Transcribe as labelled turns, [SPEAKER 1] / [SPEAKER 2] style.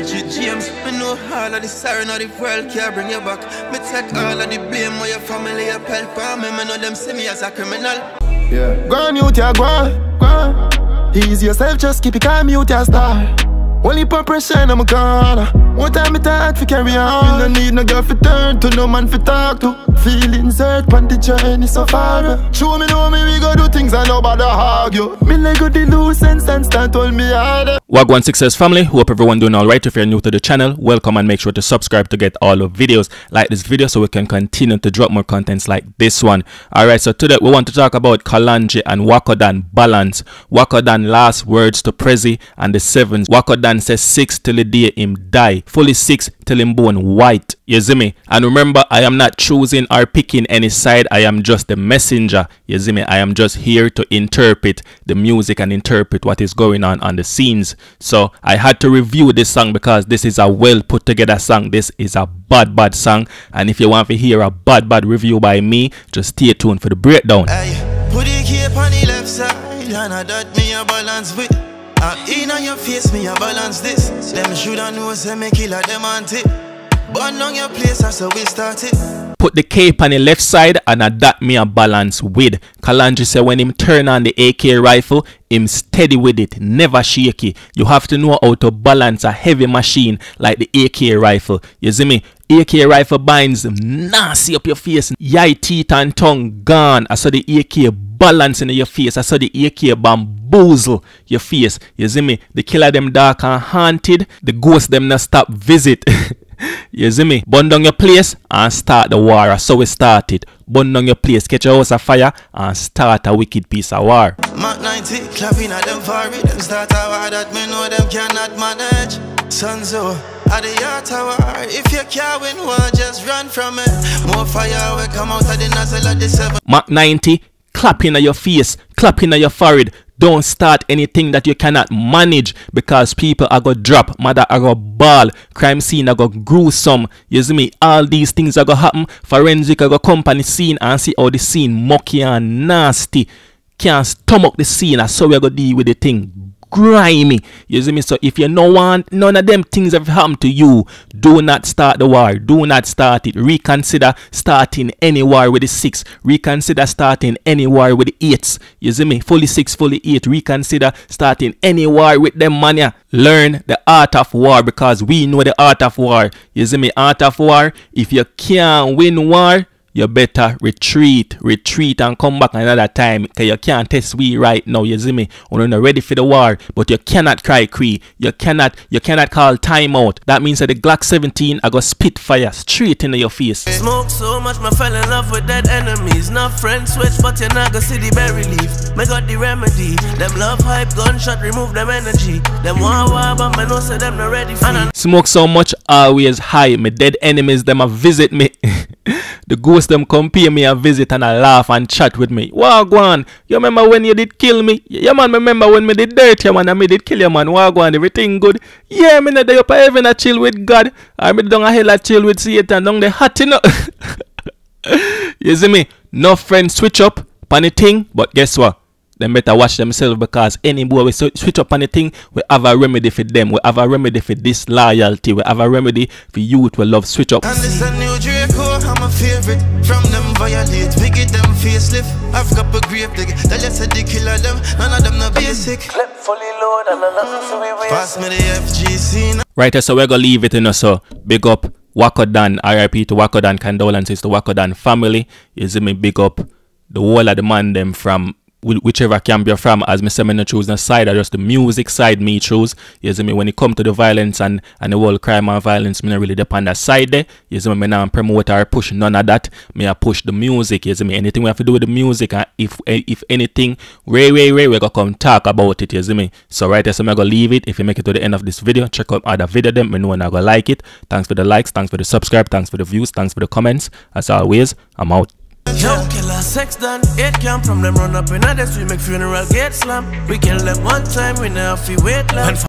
[SPEAKER 1] Bridget James. Me know all of the sorrow, now the world can't bring you back. Me take all of the blame on your family, your Pelpa. Me know them see me as a criminal.
[SPEAKER 2] Yeah. Go on, mute ya, go on. Ease yourself, just keep it calm, mute ya, star. Only put pressure and I'm gone. What time it hard for carry on? No need no girl for turn to, no man for talk to. Feelings hurt on the journey so far. Show me know me, we go do things and nobody argue. Me like go the loose and start hold me harder.
[SPEAKER 3] Wagwan Success family, hope everyone doing alright. If you're new to the channel, welcome and make sure to subscribe to get all the videos. Like this video so we can continue to drop more contents like this one. Alright, so today we want to talk about Kalonji and Wacko Dan balance. Wacko Dan last words to Prezzi and the sevens. Wacko Dan says 6 till the day him die. Fully 6 till him born white. You see me? And remember, I am not choosing or picking any side. I am just the messenger. You see me? I am just here to interpret the music and interpret what is going on the scenes. So I had to review this song because this is a well put together song. This is a bad song. And if you want to hear a bad review by me, just stay tuned for the breakdown.
[SPEAKER 1] Put the cape on the left side and I dot me a balance with. In on your face, me a balance this. Them shoulda know say me killer them auntie. Burn on your place, that's how we started.
[SPEAKER 3] Put the cape on the left side and that me a balance with. Kalonji said when him turn on the AK rifle, him steady with it, never shaky. You have to know how to balance a heavy machine like the AK rifle. You see me? AK rifle binds nasty up your face. Your teeth and tongue gone. I saw the AK balance in your face. I saw the AK bamboozle your face. You see me? The killer them dark and haunted. The ghost them not stop visit. You see me? Burn down your place and start the war. So we started. Burn down your place, catch your house afire and start a wicked piece of war.
[SPEAKER 1] Mach 90, clapping at them for it. Them start a war that me know them cannot manage. Sunzo, at the yard tower. If you can't win war, just run from it. More fire will come out of the nozzle of the 7.
[SPEAKER 3] Mach 90, clapping at your face, clapping at your forehead. Don't start anything that you cannot manage because people are going to drop, mother are going to ball, crime scene are going to gruesome. You see me? All these things are going to happen. Forensic are going to come on the scene and see how the scene mucky and nasty. Can't stomach the scene. That's how we're going to deal with the thing. Grimy. You see me? So if you don't want none of them things have happened to you, do not start the war. Do not start it. Reconsider starting any war with the 6. Reconsider starting any war with the 8s. You see me? Fully 6, fully 8. Reconsider starting any war with them mania. Learn the art of war because we know the art of war. You see me? Art of war. If you can't win war, you better retreat and come back another time because you can't test we right now. You see me? We're not ready for the war, but you cannot cry cree. You cannot call timeout. That means that the Glock 17 I go spit fire straight into your face.
[SPEAKER 1] Smoke so much, my fell in love with dead enemies. Not friends switch, but you're not gonna see the berry leaf. Me got the remedy. Them love hype, gunshot, remove them energy. Them want war, but me know say them not ready for it.
[SPEAKER 3] Smoke so much, always high. My dead enemies, them a visit me. The ghost them come pay me a visit and a laugh and chat with me. Wagwan, you remember when you did kill me? Yeah man, remember when me did dirt you man and me did kill you man. Wagwan, everything good. Yeah, me not there up heaven a chill with God. I me down a hell a chill with Satan down the hot you know. You see me? No friends switch up on the thing, but guess what? Them better watch themselves because any boy we switch up on the thing, we have a remedy for them. We have a remedy for disloyalty. We have a remedy for youth we love switch up.
[SPEAKER 1] And this a new Draco, I'm a favorite. From them violate, we get them facelift. I've got a grave digger, the lesser the killer them. None of them no basic. Clip fully load and nothing so we wait. Pass me the FGC.
[SPEAKER 3] Right, so we're gonna leave it in us. So big up Wacko Dan, RIP to Wacko Dan, condolences to Wacko Dan family. You see me? Big up the whole of the man them from whichever camp you're from. As me say, me no choose no side, or just the music side me choose. You see me? When it come to the violence and the whole crime and violence, me not really depend on that side there. You see me? Me not promote or push none of that. Me I push the music. You see me? Anything we have to do with the music, and if anything, we gonna come talk about it. You see me? So right there, so me gonna leave it. If you make it to the end of this video, check out other video them. Me know and I gonna like it. Thanks for the likes, thanks for the subscribe, thanks for the views, thanks for the comments. As always, I'm out.
[SPEAKER 1] Yo, killer sex done, 8 camp from them run up in others, we make funeral get slammed. We kill them one time, we never feel wait long.